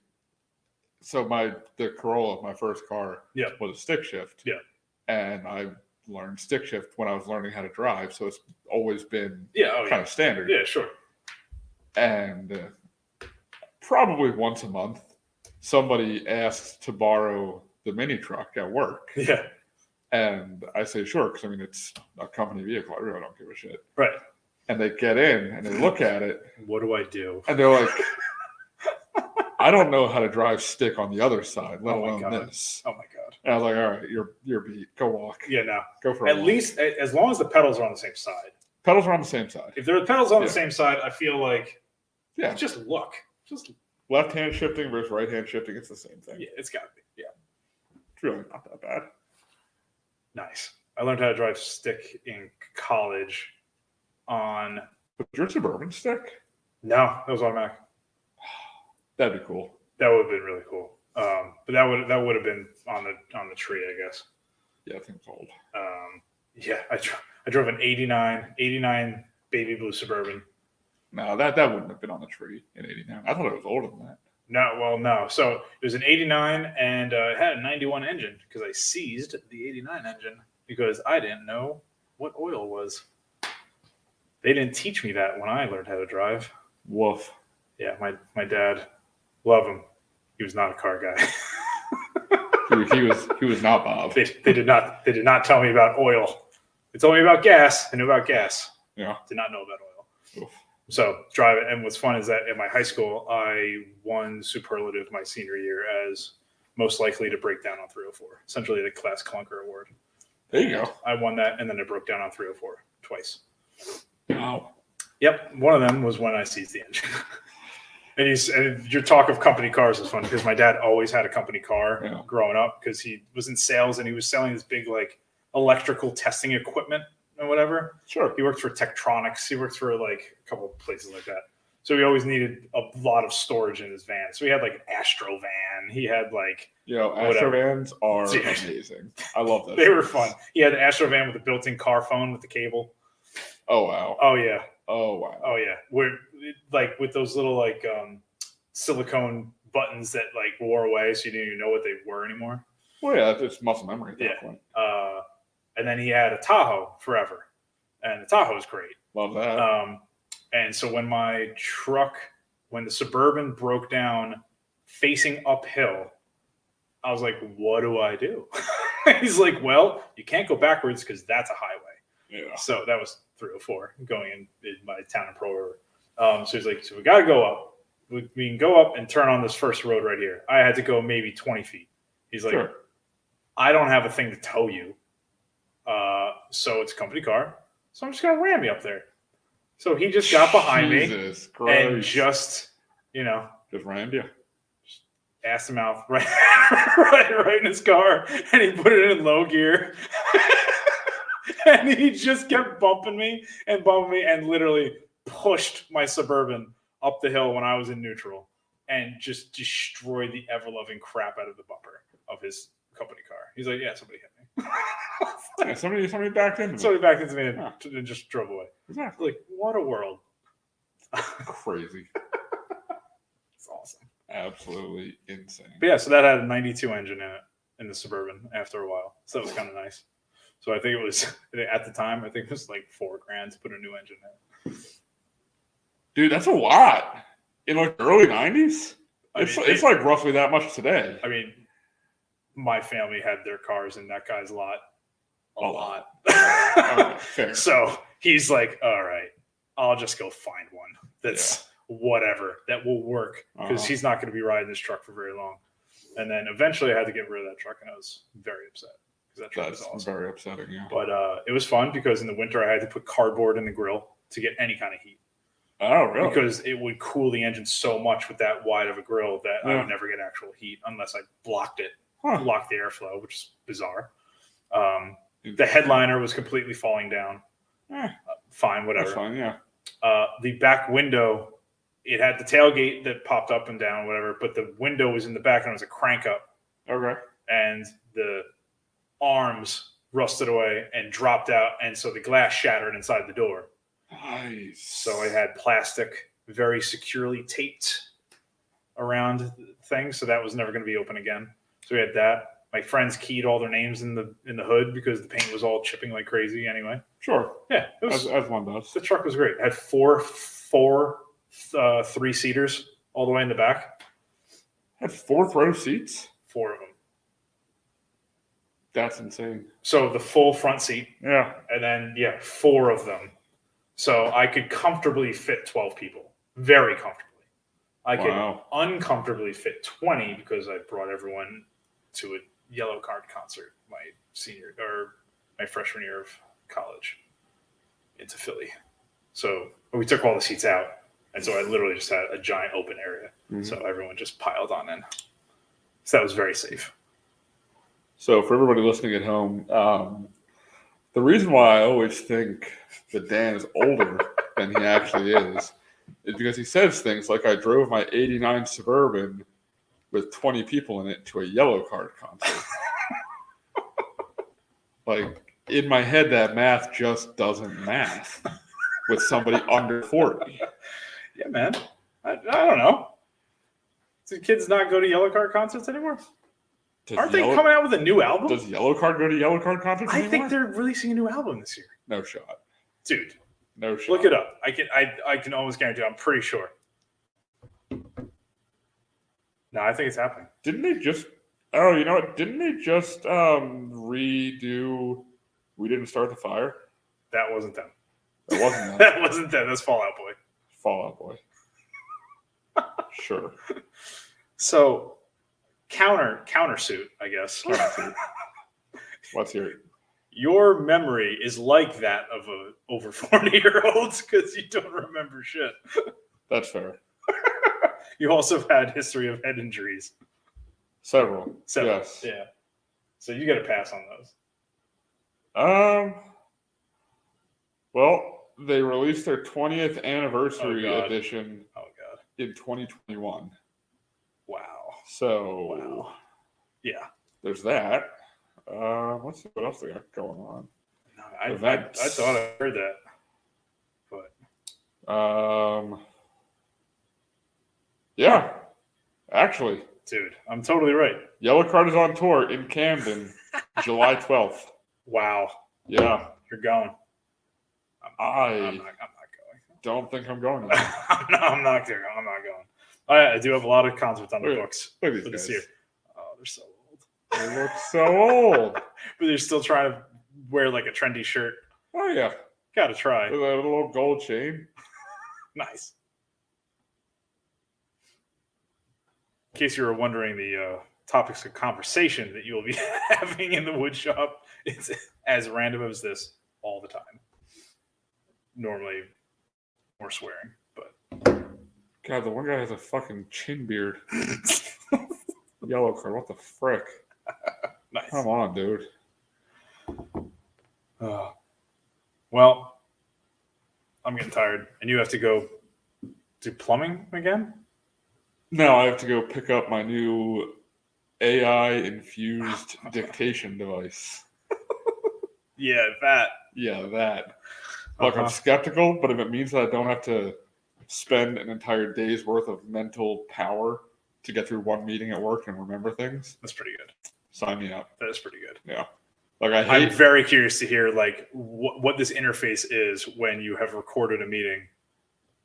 Corolla, my first car, was a stick shift. Yeah. And I learned stick shift when I was learning how to drive. So it's always been kind of standard. Yeah, sure. And probably once a month, somebody asks to borrow the mini truck at work. Yeah. And I say, sure, because, it's a company vehicle. I really don't give a shit. Right. And they get in and they look at it. What do I do? And they're like, I don't know how to drive stick on the other side, let alone this. Oh, my God. And I was like, all right, you're beat. Go walk. Yeah, no. Go for it. At least, as long as the pedals are on the same side. Pedals are on the same side. If there are pedals on the same side, I feel like, just look. Just left-hand shifting versus right-hand shifting, it's the same thing. Yeah, it's got to be. Yeah. It's really not that bad. Nice. I learned how to drive stick in college on... Was your Suburban stick? No, that was automatic. That'd be cool. That would have been really cool. But that would have been on the tree, I guess. Yeah, I think it's old. Yeah, I drove an 89 baby blue Suburban. No, that wouldn't have been on the tree in '89. I thought it was older than that. No. So it was an 89 and it had a 91 engine because I seized the 89 engine because I didn't know what oil was. They didn't teach me that when I learned how to drive. Woof. Yeah, my dad, love him. He was not a car guy. he was not Bob. They did not tell me about oil. They told me about gas. I knew about gas. Yeah. Did not know about oil. Oof. So drive it. And what's fun is that at my high school, I won superlative my senior year as most likely to break down on 304. Essentially the class clunker award. There you go. I won that, and then I broke down on 304 twice. Wow. Yep. One of them was when I seized the engine. And your talk of company cars is fun because my dad always had a company car growing up because he was in sales and he was selling this big like electrical testing equipment and whatever. Sure. He worked for Tektronix. He worked for like a couple of places like that. So he always needed a lot of storage in his van. So he had like an Astro van. He had like Astro vans are amazing. I love that. They were fun. He had the Astro van with a built-in car phone with the cable. Oh wow. Oh yeah. Oh wow. Oh yeah. We're like with those little like silicone buttons that like wore away, so you didn't even know what they were anymore. Well, yeah, it's muscle memory at that point. And then he had a Tahoe forever, and the Tahoe was great. Love that. And so when the Suburban broke down facing uphill, I was like, "What do I do?" He's like, "Well, you can't go backwards because that's a highway." Yeah. So that was 304 going in my town in Pearl River. So he's like, so we got to go up. We can go up and turn on this first road right here. I had to go maybe 20 feet. He's like, sure. I don't have a thing to tow you. So it's a company car. So I'm just going to ram you up there. So he just got behind me and just rammed you. Ass to mouth right in his car. And he put it in low gear. And he just kept bumping me and literally pushed my Suburban up the hill when I was in neutral and just destroyed the ever-loving crap out of the bumper of his company car. He's like, yeah, somebody hit me. Yeah, somebody backed into me. Somebody backed into me and just drove away. Exactly. Like, what a world. Crazy. It's awesome. Absolutely insane. But yeah, so that had a 92 engine in it in the Suburban after a while. So that was kind of nice. So I think it was, at the time, I think it was like $4,000 to put a new engine in. Dude, that's a lot. In like the early 90s? It's like roughly that much today. I mean, my family had their cars in that guy's lot a lot. Okay, fair. So he's like, all right, I'll just go find one that's whatever, that will work because he's not going to be riding this truck for very long. And then eventually I had to get rid of that truck and I was very upset. That truck was awesome. Very upsetting, yeah. But it was fun because in the winter I had to put cardboard in the grill to get any kind of heat. Oh, really? Because it would cool the engine so much with that wide of a grill that I would never get actual heat unless I blocked the airflow, which is bizarre. The headliner was completely falling down. Fine, whatever. That's fine, yeah. The back window, it had the tailgate that popped up and down, whatever, but the window was in the back and it was a crank up. Okay. And the arms rusted away and dropped out, and so the glass shattered inside the door. Nice. So I had plastic very securely taped around things, so that was never going to be open again. So we had that. My friends keyed all their names in the hood because the paint was all chipping like crazy anyway. Sure. Yeah, it was, as one does. The truck was great. It had four 3-seaters all the way in the back. Had 4 row seats? 4 of them. That's insane. So the full front seat. Yeah. And then, 4 of them. So I could comfortably fit 12 people. Very comfortably. I could uncomfortably fit 20 because I brought everyone to a Yellow Card concert my freshman year of college into Philly. So we took all the seats out. And so I literally just had a giant open area. Mm-hmm. So everyone just piled on in. So that was very safe. So for everybody listening at home, the reason why I always think that Dan is older than he actually is because he says things like, I drove my 89 Suburban with 20 people in it to a yellow card concert. Like, in my head, that math just doesn't math with somebody under 40. Yeah, man. I don't know. Do kids not go to yellow card concerts anymore? Aren't they coming out with a new album? Does Yellow Card go to yellow card concerts anymore? I think they're releasing a new album this year. No shot. Dude. No shot. Look it up. I can almost guarantee. I'm pretty sure. No, I think it's happening. Didn't they just... Oh, you know what? Didn't they just redo We Didn't Start the Fire? That wasn't them. That wasn't them. That wasn't them. That's Fall Out Boy. Fall Out Boy. Sure. So, countersuit, I guess. Countersuit. Let's hear it. Your memory is like that of a over 40-year-olds because you don't remember shit. That's fair. You also have had history of head injuries. Several. Yes. Yeah. So you got to pass on those. Well, they released their 20th anniversary edition in 2021. Wow. So, wow. Yeah. There's that. Let's see what else they got going on. No, I thought I heard that. But yeah. Actually. Dude, I'm totally right. Yellow Card is on tour in Camden, July 12th. Wow. Yeah. You're going. I'm not going. Don't think I'm going. I'm not going. I do have a lot of concerts on the books for this year. Oh, they're so old. They look so old. But they're still trying to wear like a trendy shirt. Oh, yeah. Got to try. With a little gold chain. Nice. In case you were wondering, the topics of conversation that you will be having in the wood shop, it's as random as this all the time. Normally, more swearing, but God, the one guy has a fucking chin beard. Yellow Card, what the frick? Nice. Come on, dude. Well, I'm getting tired, and you have to go do plumbing again? No, I have to go pick up my new AI-infused dictation device. Yeah, that. Yeah, that. Look, I'm skeptical, but if it means that I don't have to spend an entire day's worth of mental power to get through one meeting at work and remember things, that's pretty good. Sign me up. That is pretty good. Yeah. Like I'm very curious to hear like what this interface is when you have recorded a meeting,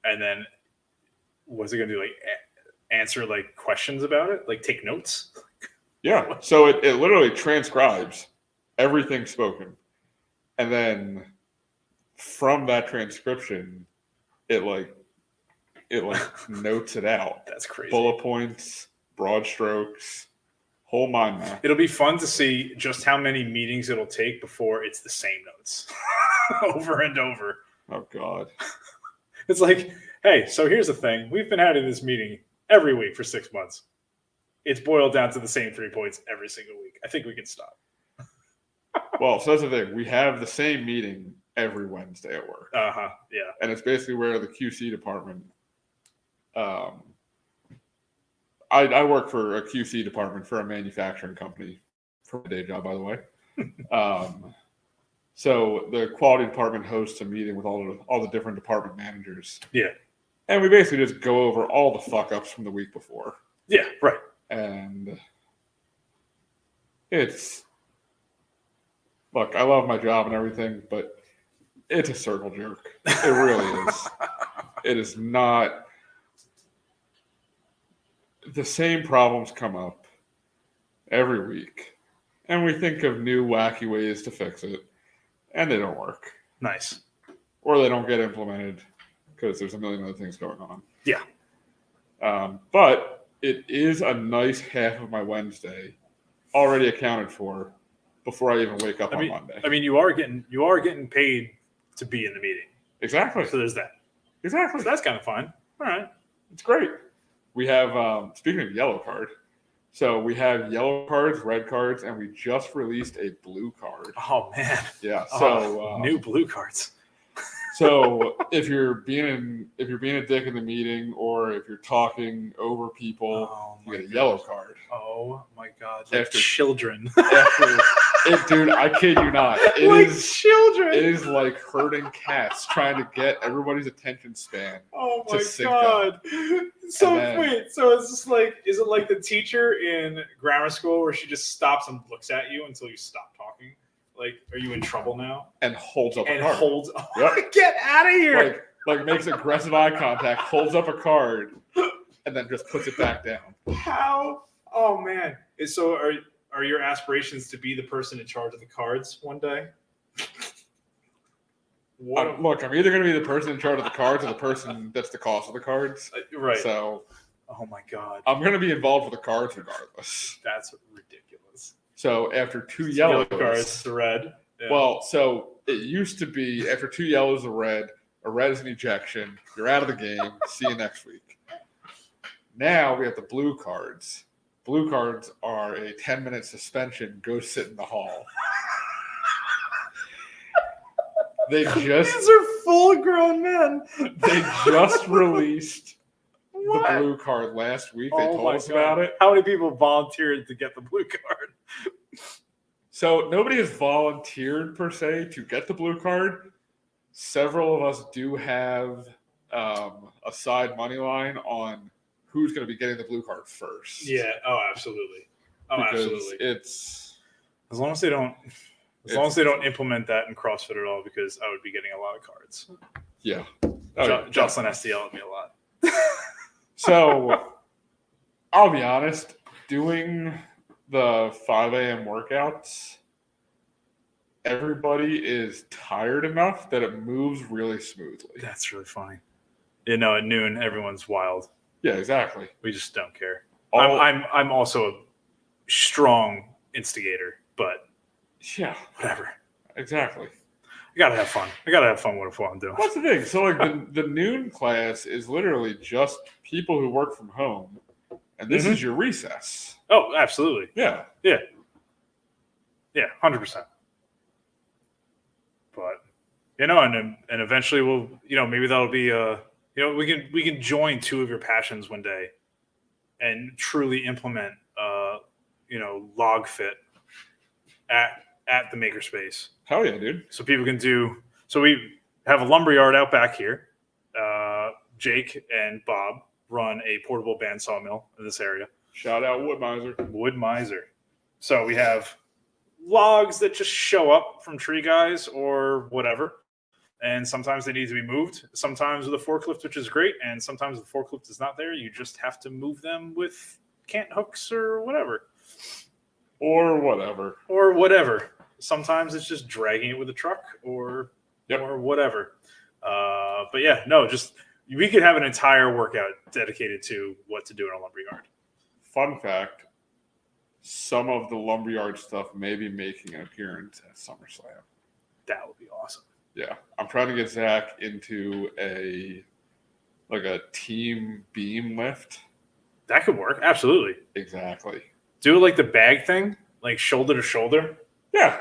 and then what's it going to do? Like answer like questions about it, like take notes. Yeah. So it literally transcribes everything spoken, and then from that transcription, it notes it out. That's crazy. Bullet points, broad strokes, whole mind map. It'll be fun to see just how many meetings it'll take before it's the same notes over and over. Oh God. It's like, hey, so here's the thing. We've been having this meeting every week for 6 months. It's boiled down to the same 3 points every single week. I think we can stop. Well, so that's the thing. We have the same meeting every Wednesday at work. Yeah. And it's basically where the QC department, I work for a QC department for a manufacturing company for my day job, by the way. So the quality department hosts a meeting with all the different department managers. Yeah. And we basically just go over all the fuck ups from the week before. Yeah, right. And look, I love my job and everything, but it's a circle jerk. It really is. It is not. The same problems come up every week, and we think of new wacky ways to fix it, and they don't work. Nice. Or they don't get implemented because there's a million other things going on. Yeah. But it is a nice half of my Wednesday already accounted for before I even wake up on Monday. I mean, you are getting paid to be in the meeting. Exactly. So there's that. Exactly. So that's kind of fun. All right. It's great. We have, speaking of yellow card, so we have yellow cards, red cards, and we just released a blue card. Oh, man. Yeah. So new blue cards. So if you're being a dick in the meeting, or if you're talking over people, you get a yellow card. Oh my God! Like children. Dude, I kid you not. Children. It is like herding cats trying to get everybody's attention span. Oh my God! So wait, so it's just like, is it like the teacher in grammar school where she just stops and looks at you until you stop talking? Like, are you in trouble now? And holds up a card. Yep. Get out of here! Like makes aggressive eye contact, holds up a card, and then just puts it back down. How? Oh man! So are your aspirations to be the person in charge of the cards one day? Look, I'm either going to be the person in charge of the cards or the person that's the cost of the cards. Right. So, oh my God, I'm going to be involved with the cards regardless. That's ridiculous. So after 2 yellow cards, the red. Yeah. Well, so it used to be after 2 yellows, a red is an ejection. You're out of the game. See you next week. Now we have the blue cards. Blue cards are a 10-minute suspension. Go sit in the hall. These are full-grown men. They just released the blue card last week. They told us about it. How many people volunteered to get the blue card? So nobody has volunteered per se to get the blue card. Several of us do have a side money line on who's going to be getting the blue card first. Yeah. Oh, absolutely. Absolutely. It's as long as they don't implement that in CrossFit at all, because I would be getting a lot of cards. Yeah. Jocelyn has to yell at me a lot. So I'll be honest, doing the 5 a.m. workouts, everybody is tired enough that it moves really smoothly. That's really funny. At noon, everyone's wild. Yeah, exactly. We just don't care. I'm also a strong instigator, but yeah, whatever. Exactly. I gotta have fun. What I'm doing. That's the thing. So like the noon class is literally just people who work from home, and this is your recess. Oh, absolutely. Yeah. 100%. But and eventually we'll maybe that'll be we can join 2 of your passions one day, and truly implement log fit at the makerspace. Hell yeah, dude. So people can do. So we have a lumberyard out back here. Jake and Bob run a portable bandsaw mill in this area. Shout out Wood Miser. So we have logs that just show up from tree guys or whatever. And sometimes they need to be moved. Sometimes with a forklift, which is great. And sometimes the forklift is not there. You just have to move them with cant hooks or whatever. Or whatever. Sometimes it's just dragging it with a truck or whatever. But yeah, no, just we could have an entire workout dedicated to what to do in a lumberyard. Fun fact, some of the lumberyard stuff may be making an appearance at SummerSlam. That would be awesome. Yeah. I'm trying to get Zach into a team beam lift. That could work. Absolutely. Exactly. Do it like the bag thing, like shoulder to shoulder. Yeah.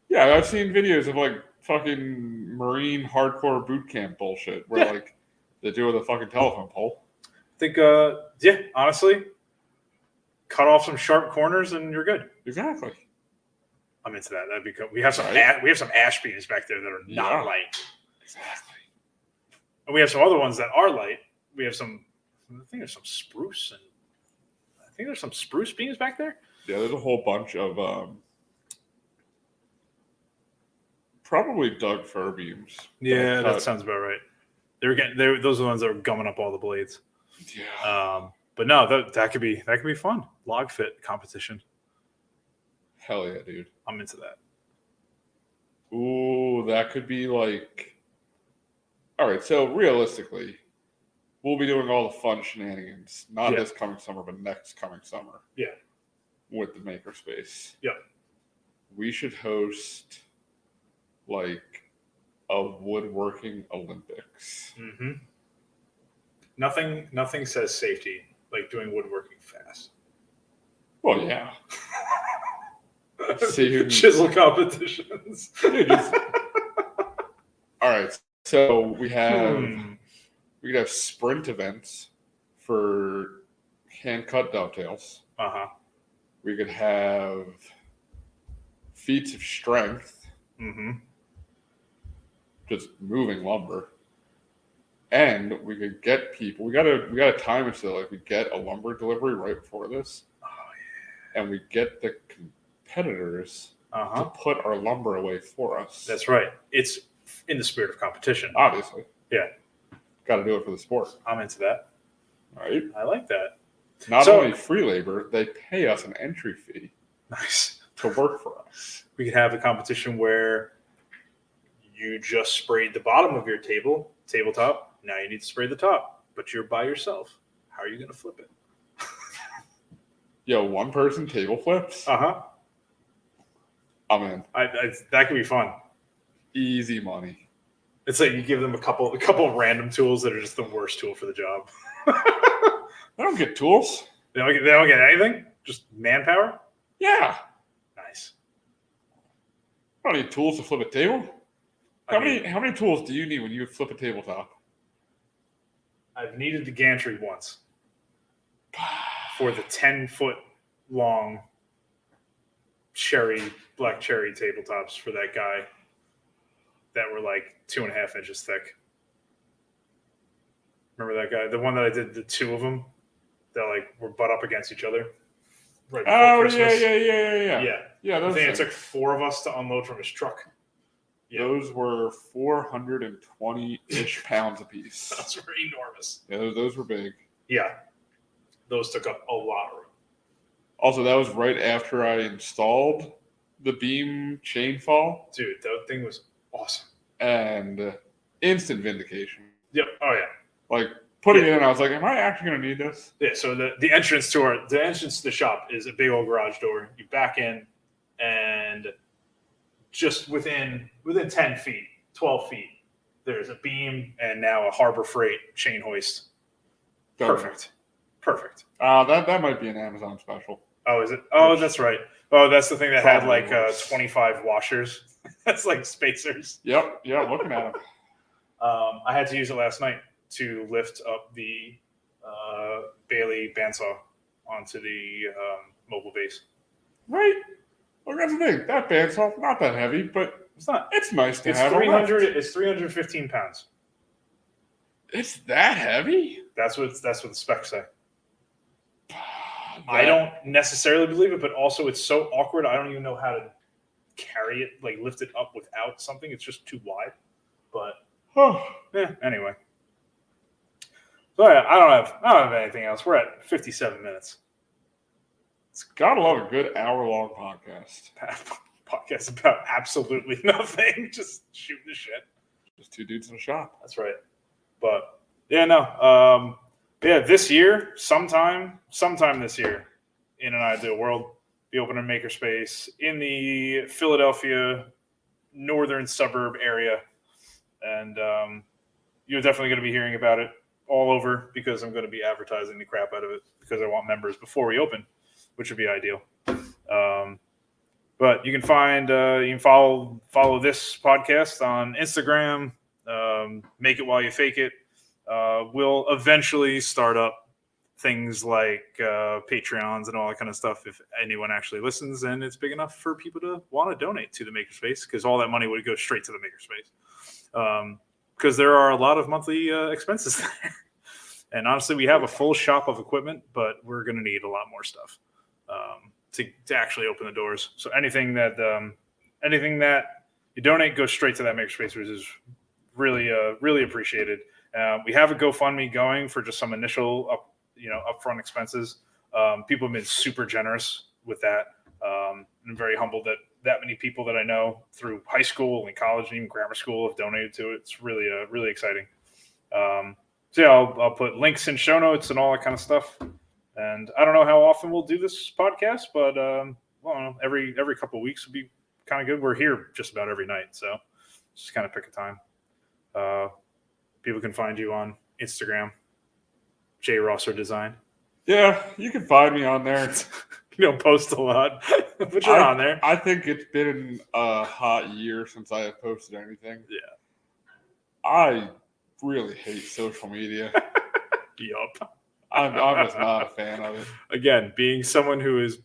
Yeah, I've seen videos of like fucking Marine hardcore boot camp bullshit where they do with a fucking telephone pole. I think, honestly, cut off some sharp corners and you're good. Exactly. I'm into that. That'd be cool. We have some ash beams back there that are not light. Exactly. And we have some other ones that are light. We have some. I think there's some spruce beams back there. Yeah, there's a whole bunch of probably Doug fir beams. Yeah, that sounds about right. Those are the ones that were gumming up all the blades. Yeah. But no, that could be fun. Log fit competition. Hell yeah, dude. I'm into that. Ooh, that could be like... All right, so realistically, we'll be doing all the fun shenanigans. Not this coming summer, but next coming summer. Yeah. With the makerspace. Yeah. We should host like a woodworking Olympics. Mm-hmm. Nothing says safety like doing woodworking fast. Well, yeah. See who chisel competitions. Dude, all right. So we could have sprint events for hand cut dovetails. We could have feats of strength, just moving lumber, and we could get people. We gotta time it so like we get a lumber delivery right before this. Oh yeah. And we get the competitors to put our lumber away for us. That's right. It's in the spirit of competition, obviously. Yeah, got to do it for the sport. I'm into that. Right. I like that. Not only free labor, they pay us an entry fee. Nice. To work for us. We could have a competition where you just sprayed the bottom of your tabletop. Now you need to spray the top, but you're by yourself. How are you going to flip it? Yo, one person table flips? I'm in. That could be fun. Easy money. It's like you give them a couple of random tools that are just the worst tool for the job. They don't get tools. They don't get anything? Just manpower? Yeah. Nice. I don't need tools to flip a table. How many tools do you need when you flip a tabletop? I've needed the gantry once for the 10-foot long black cherry tabletops for that guy that were like 2.5 inches thick. Remember that guy? The one that I did the two of them that like were butt up against each other. Right before Christmas. Yeah. I think it took 4 of us to unload from his truck. Yeah. Those were 420-ish pounds apiece. Those were enormous. Yeah, those were big. Yeah. Those took up a lot of room. Also, that was right after I installed the beam chain fall. Dude, that thing was awesome. And instant vindication. Yep. Oh, yeah. Like, putting it in, I was like, am I actually going to need this? Yeah, so the entrance to the shop is a big old garage door. You back in, and just within 10 feet, 12 feet, there's a beam and now a Harbor Freight chain hoist. Perfect. That might be an Amazon special. Oh, is it? Oh, that's right. Oh, that's the thing that had like 25 washers. That's like spacers. Yep, looking at them. I had to use it last night to lift up the Bailey bandsaw onto the mobile base. Right. Well, that's the thing. That bandsaw, not that heavy, but it's not. It's nice to have. 300. It's 315 pounds. It's that heavy? That's what the specs say. I don't necessarily believe it, but also it's so awkward. I don't even know how to carry it, like lift it up without something. It's just too wide. But anyway. So yeah, I don't have anything else. We're at 57 minutes. It's gotta love a good hour-long podcast. Podcast about absolutely nothing. Just shooting the shit. Just two dudes in a shop. That's right. But yeah, no. This year, sometime this year, in an ideal world, be opening makerspace in the Philadelphia northern suburb area. And you're definitely going to be hearing about it all over because I'm going to be advertising the crap out of it because I want members before we open, which would be ideal. But you can follow this podcast on Instagram. Make it while you fake it. We'll eventually start up things like Patreons and all that kind of stuff if anyone actually listens and it's big enough for people to want to donate to the Makerspace because all that money would go straight to the Makerspace. Because there are a lot of monthly expenses there. And honestly, we have a full shop of equipment, but we're going to need a lot more stuff to actually open the doors. So anything that you donate goes straight to that Makerspace, which is really appreciated. We have a GoFundMe going for just some initial upfront expenses. People have been super generous with that. I'm very humbled that many people that I know through high school and college and even grammar school have donated to it. It's really exciting. So yeah, I'll put links in show notes and all that kind of stuff. And I don't know how often we'll do this podcast, but every couple of weeks would be kind of good. We're here just about every night, so just kind of pick a time. People can find you on Instagram, J. Rosser Design. Yeah, you can find me on there. You don't post a lot, but you're on there. I think it's been a hot year since I have posted anything. Yeah. I really hate social media. Yup. I'm just not a fan of it. Again, being someone who is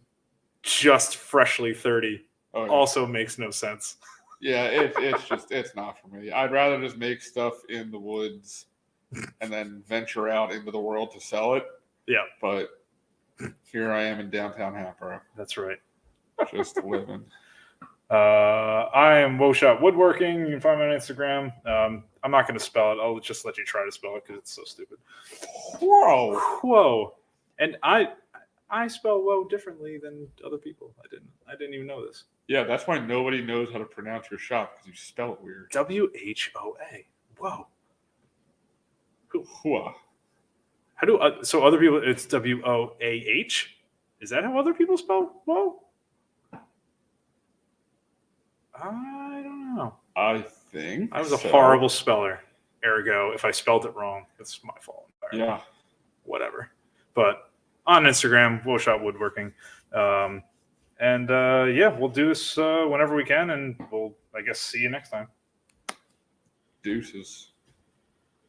just freshly 30 also makes no sense. Yeah, it's not for me. I'd rather just make stuff in the woods and then venture out into the world to sell it. Yeah. But here I am in downtown Hatboro. That's right. Just living. I am Woshop Woodworking. You can find me on Instagram. I'm not going to spell it. I'll just let you try to spell it because it's so stupid. Whoa. And I spell woe differently than other people. I didn't even know this. Yeah, that's why nobody knows how to pronounce your shop because you spell it weird. WHOA. Whoa. Whoa. How do so other people? It's WOAH. Is that how other people spell whoa? I don't know. I think I was a horrible speller. Ergo, if I spelled it wrong, it's my fault. Yeah. Whatever. But on Instagram, Woshop Woodworking. We'll do this whenever we can, and we'll, I guess, see you next time. Deuces.